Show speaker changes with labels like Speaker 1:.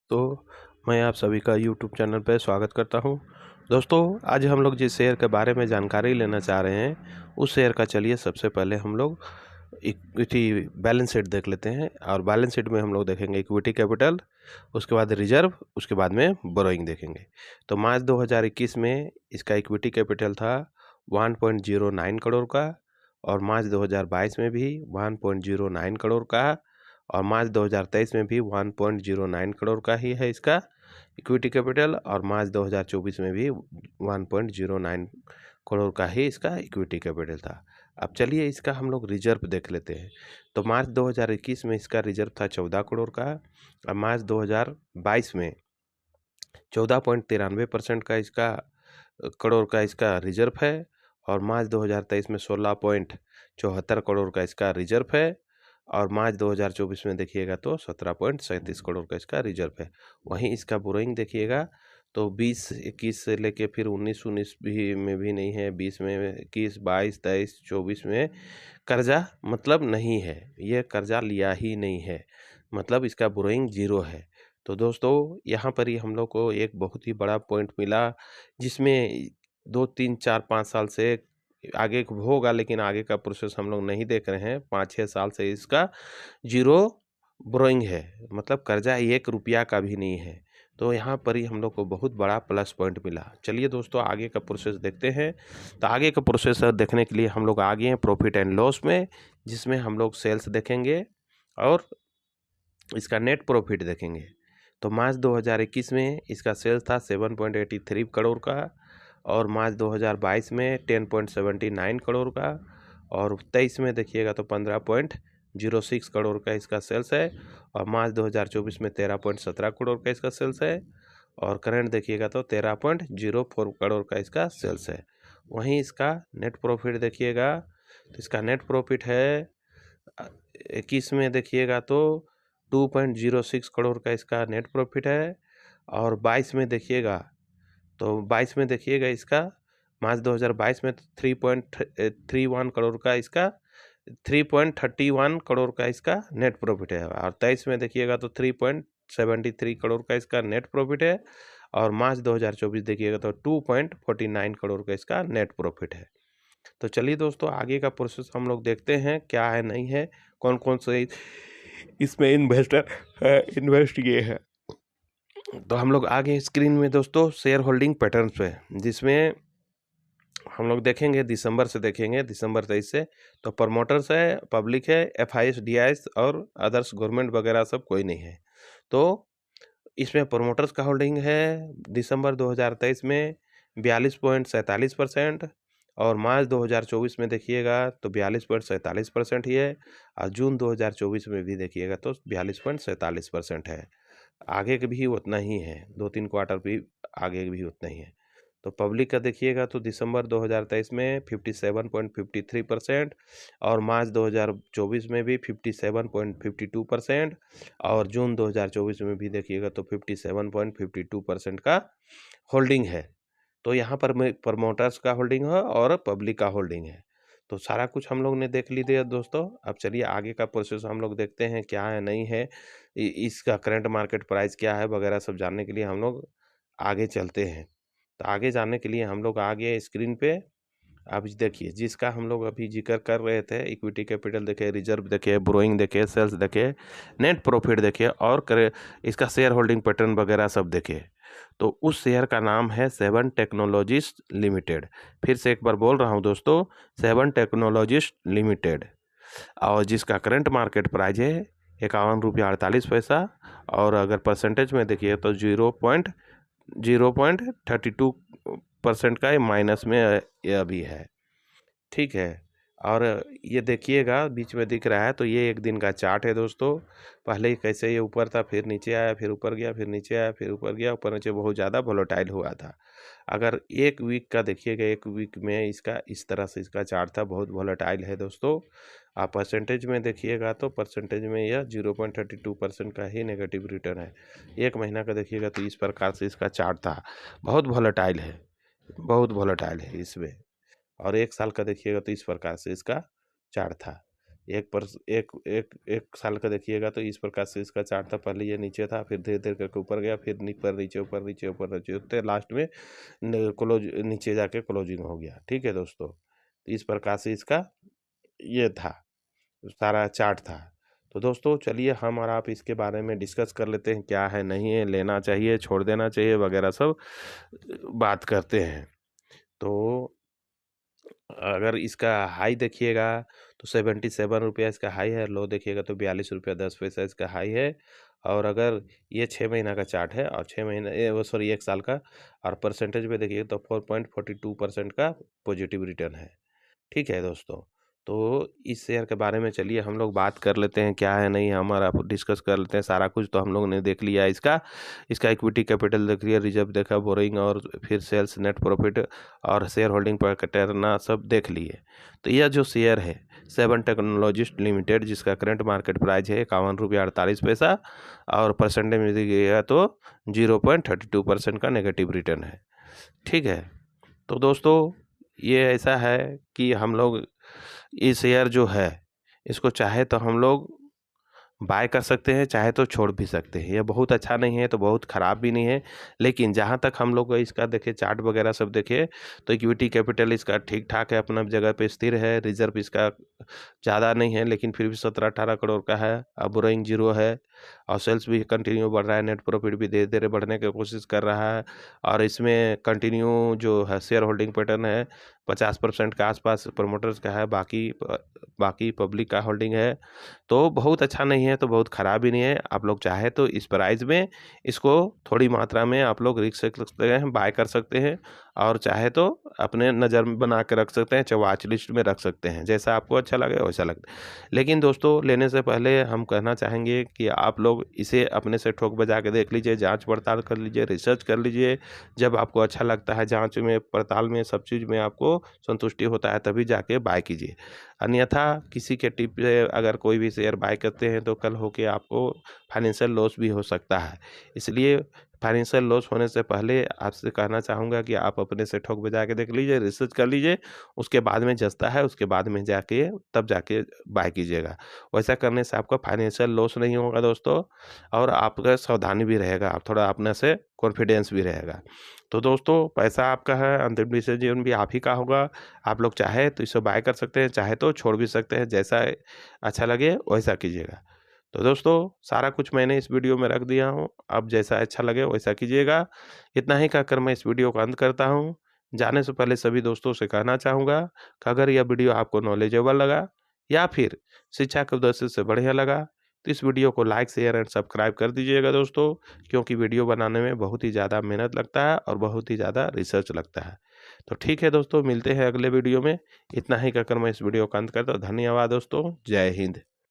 Speaker 1: तो मैं आप सभी का यूट्यूब चैनल पे स्वागत करता हूं। दोस्तों, आज हम लोग जिस शेयर के बारे में जानकारी लेना चाह रहे हैं उस शेयर का चलिए सबसे पहले हम लोग इक्विटी बैलेंस शीट देख लेते हैं। और बैलेंस शीट में हम लोग देखेंगे इक्विटी कैपिटल, उसके बाद रिजर्व, उसके बाद में बोरोइंग देखेंगे। तो मार्च 2021 में इसका इक्विटी कैपिटल था 1.09 करोड़ का, और मार्च 2022 में भी 1.09 करोड़ का, और मार्च 2023 में भी 1.09 करोड़ का ही है इसका इक्विटी कैपिटल, और मार्च 2024 में भी 1.09 करोड़ का ही इसका इक्विटी कैपिटल था। अब चलिए इसका हम लोग रिजर्व देख लेते हैं। तो मार्च 2021 में इसका रिजर्व था 14 करोड़ का, और मार्च 2022 में 14.93% का इसका करोड़ का इसका रिजर्व है, और मार्च 2023 में 16.74 करोड़ का इसका रिजर्व है, और मार्च 2024 में देखिएगा तो 17.37 करोड़ का इसका रिजर्व है। वहीं इसका बोरोइंग देखिएगा तो 20-21 से लेके फिर 19-19 भी में भी नहीं है, 20 में, 21, 22, 23, 24 में कर्जा मतलब नहीं है, ये कर्जा लिया ही नहीं है, मतलब इसका बोरोइंग जीरो है। तो दोस्तों, यहाँ पर ही हम लोग को एक बहुत ही बड़ा पॉइंट मिला, जिसमें 2, 3, 4, 5 साल से आगे होगा, लेकिन आगे का प्रोसेस हम लोग नहीं देख रहे हैं। 5-6 साल से इसका जीरो बोरोइंग है, मतलब कर्जा 1 रुपया का भी नहीं है। तो यहाँ पर ही हम लोग को बहुत बड़ा प्लस पॉइंट मिला। चलिए दोस्तों, आगे का प्रोसेस देखते हैं। तो आगे का प्रोसेस देखने के लिए हम लोग आगे हैं प्रॉफिट एंड लॉस में, जिसमें हम लोग सेल्स देखेंगे और इसका नेट प्रॉफिट देखेंगे। तो मार्च 2021 में इसका सेल्स था 7.83 करोड़ का, और मार्च 2022 में 10.79 करोड़ का, और 23 में देखिएगा तो 15.06 करोड़ का इसका सेल्स है, और मार्च 2024 में 13.17 करोड़ का इसका सेल्स है, और करंट देखिएगा तो 13.04 करोड़ का इसका सेल्स है। वहीं इसका नेट प्रॉफिट देखिएगा तो इसका नेट प्रॉफिट है 21 में देखिएगा तो 2.06 करोड़ का इसका नेट प्रॉफिट है, और 22 में देखिएगा तो 22 में देखिएगा इसका मार्च 2022 में 3.31 करोड़ का इसका 3.31 करोड़ का इसका नेट प्रॉफिट है, और 23 में देखिएगा तो 3.73 करोड़ का इसका नेट प्रॉफिट है, और मार्च 2024 देखिएगा तो 2.49 करोड़ का इसका नेट प्रॉफिट है। तो चलिए दोस्तों, आगे का प्रोसेस हम लोग देखते हैं क्या है नहीं है, कौन कौन से इसमें इन्वेस्टर इन्वेस्ट किए हैं। तो हम लोग आगे स्क्रीन में दोस्तों शेयर होल्डिंग पैटर्न पे, जिसमें हम लोग देखेंगे दिसंबर से, देखेंगे दिसंबर 23 से। तो प्रमोटर्स है, पब्लिक है, एफआईएस, डीआईएस और अदर्स गवर्नमेंट वगैरह सब कोई नहीं है। तो इसमें प्रमोटर्स का होल्डिंग है दिसंबर 2023 में 42.47%, और मार्च 2024 में देखिएगा तो 42.47% ही है, और जून 2024 में भी देखिएगा तो 42.47% है। आगे के भी उतना ही है, 2-3 क्वार्टर भी आगे भी उतना ही है। तो पब्लिक का देखिएगा तो दिसंबर 2023 में 57.53%, और मार्च 2024 में भी 57.52%, और जून 2024 में भी देखिएगा तो 57.52% का होल्डिंग है। तो यहाँ पर में प्रमोटर्स का होल्डिंग है और पब्लिक का होल्डिंग है। तो सारा कुछ हम लोग ने देख ली दिया दोस्तों। अब चलिए आगे का प्रोसेस हम लोग देखते हैं क्या है नहीं है, इसका करंट मार्केट प्राइस क्या है वगैरह सब जानने के लिए हम लोग आगे चलते हैं। तो आगे जाने के लिए हम लोग आ गए स्क्रीन पे। अब देखिए, जिसका हम लोग अभी जिक्र कर रहे थे, इक्विटी कैपिटल देखे, रिजर्व देखे, बोरोइंग देखे, सेल्स देखे, नेट प्रॉफिट देखे, और करे इसका शेयर होल्डिंग पैटर्न वगैरह सब देखे। तो उस शेयर का नाम है सेवन टेक्नोलॉजीज लिमिटेड। फिर से एक बार बोल रहा हूँ दोस्तों, सेवन टेक्नोलॉजीज लिमिटेड, और जिसका करंट मार्केट प्राइस है 51 रुपया 48 पैसा, और अगर परसेंटेज में देखिए तो 0.32% का माइनस में ये अभी है। ठीक है, और ये देखिएगा बीच में दिख रहा है, तो ये एक दिन का चार्ट है दोस्तों। पहले ही कैसे ये ऊपर था, फिर नीचे आया, फिर ऊपर गया, फिर नीचे आया, फिर ऊपर गया, ऊपर नीचे बहुत ज़्यादा वोलेटाइल हुआ था। अगर एक वीक का देखिएगा, एक वीक में इसका इस तरह से इसका चार्ट था, बहुत वोलेटाइल है दोस्तों। आप परसेंटेज में देखिएगा तो परसेंटेज में यह 0.32% का ही नेगेटिव रिटर्न है। एक महीना का देखिएगा तो इस प्रकार से इसका चार्ट था, बहुत वोलेटाइल है, बहुत वोलेटाइल है इसमें। और एक साल का देखिएगा तो इस प्रकार से इसका चार्ट था। एक साल का देखिएगा तो इस प्रकार से इसका चार्ट था। पहले ये नीचे था, फिर धीरे धीरे करके ऊपर गया, फिर ऊपर नीचे ऊपर नीचे ऊपर नीचे होते लास्ट में क्लोज नीचे जाके क्लोजिंग हो गया। ठीक है दोस्तों, तो इस प्रकार से इसका ये था, सारा चार्ट था। तो दोस्तों चलिए हम और आप इसके बारे में डिस्कस कर लेते हैं, क्या है नहीं है, लेना चाहिए छोड़ देना चाहिए वगैरह सब बात करते हैं। तो अगर इसका हाई देखिएगा तो 77 रुपया इसका हाई है, लो देखिएगा तो 42 रुपया 10 पैसा इसका हाई है। और अगर ये 6 महीना का चार्ट है और 6 महीने वो सॉरी 1 साल का, और परसेंटेज पे देखिए तो 4.42% का पॉजिटिव रिटर्न है। ठीक है दोस्तों, तो इस शेयर के बारे में चलिए हम लोग बात कर लेते हैं, क्या है नहीं है हमारा डिस्कस कर लेते हैं। सारा कुछ तो हम लोग ने देख लिया इसका इक्विटी कैपिटल देख लिया, रिजर्व देखा, बोरिंग और फिर सेल्स, नेट प्रॉफिट और शेयर होल्डिंग पर कटरना सब देख लिए। तो यह जो शेयर है 7 टेक्नोलॉजिस्ट लिमिटेड, जिसका करंट मार्केट प्राइस है 51 रुपया 48 पैसा, और परसेंटेज में देखिएगा तो 0.32% का नेगेटिव रिटर्न है। ठीक है, तो दोस्तों ये ऐसा है कि हम लोग ये शेयर जो है इसको चाहे तो हम लोग बाय कर सकते हैं, चाहे तो छोड़ भी सकते हैं। ये बहुत अच्छा नहीं है तो बहुत ख़राब भी नहीं है, लेकिन जहाँ तक हम लोग इसका देखें चार्ट वगैरह सब देखें तो इक्विटी कैपिटल इसका ठीक ठाक है, अपना जगह पे स्थिर है। रिजर्व इसका ज़्यादा नहीं है लेकिन फिर भी 17-18 करोड़ का है। अब बोरोइंग जीरो है और सेल्स भी कंटिन्यू बढ़ रहा है, नेट प्रॉफिट भी धीरे धीरे बढ़ने की कोशिश कर रहा है। और इसमें कंटिन्यू जो है शेयर होल्डिंग पैटर्न है 50% के आसपास प्रमोटर्स का है, बाकी पब्लिक का होल्डिंग है। तो बहुत अच्छा नहीं है तो बहुत ख़राब भी नहीं है। आप लोग चाहे तो इस प्राइस में इसको थोड़ी मात्रा में आप लोग रिस्क रख सकते हैं, बाय कर सकते हैं, और चाहे तो अपने नज़र में बना के रख सकते हैं, चाहे वॉच लिस्ट में रख सकते हैं, जैसा आपको अच्छा लगे वैसा लगता है। लेकिन दोस्तों लेने से पहले हम कहना चाहेंगे कि आप लोग इसे अपने से ठोक बजा के देख लीजिए, जांच पड़ताल कर लीजिए, रिसर्च कर लीजिए। जब आपको अच्छा लगता है, जांच में पड़ताल में सब चीज़ में आपको संतुष्टि होता है, तभी जाके बाय कीजिए। अन्यथा किसी के टिप से अगर कोई भी शेयर बाय करते हैं तो कल होके आपको फाइनेंशियल लॉस भी हो सकता है। इसलिए फाइनेंशियल लॉस होने से पहले आपसे कहना चाहूँगा कि आप अपने से ठोक बजा के देख लीजिए, रिसर्च कर लीजिए, उसके बाद में जचता है उसके बाद में जाके तब जाके बाय कीजिएगा। वैसा करने से आपका फाइनेंशियल लॉस नहीं होगा दोस्तों, और आपका सावधानी भी रहेगा, आप थोड़ा अपने से कॉन्फिडेंस भी रहेगा। तो दोस्तों पैसा आपका है, अंतिम डिसीजन भी आप ही का होगा। आप लोग चाहे तो इसे बाय कर सकते हैं, चाहे तो छोड़ भी सकते हैं, जैसा अच्छा लगे वैसा कीजिएगा। तो दोस्तों सारा कुछ मैंने इस वीडियो में रख दिया हूँ, अब जैसा अच्छा लगे वैसा कीजिएगा। इतना ही कहकर मैं इस वीडियो को अंत करता हूँ। जाने से पहले सभी दोस्तों से कहना चाहूँगा कि अगर यह वीडियो आपको नॉलेजेबल लगा या फिर शिक्षा के उद्देश्य से बढ़िया लगा तो इस वीडियो को लाइक शेयर एंड सब्सक्राइब कर दीजिएगा दोस्तों, क्योंकि वीडियो बनाने में बहुत ही ज़्यादा मेहनत लगता है और बहुत ही ज़्यादा रिसर्च लगता है। तो ठीक है दोस्तों, मिलते हैं अगले वीडियो में। इतना ही कहकर मैं इस वीडियो का अंत करता हूँ। धन्यवाद दोस्तों, जय हिंद।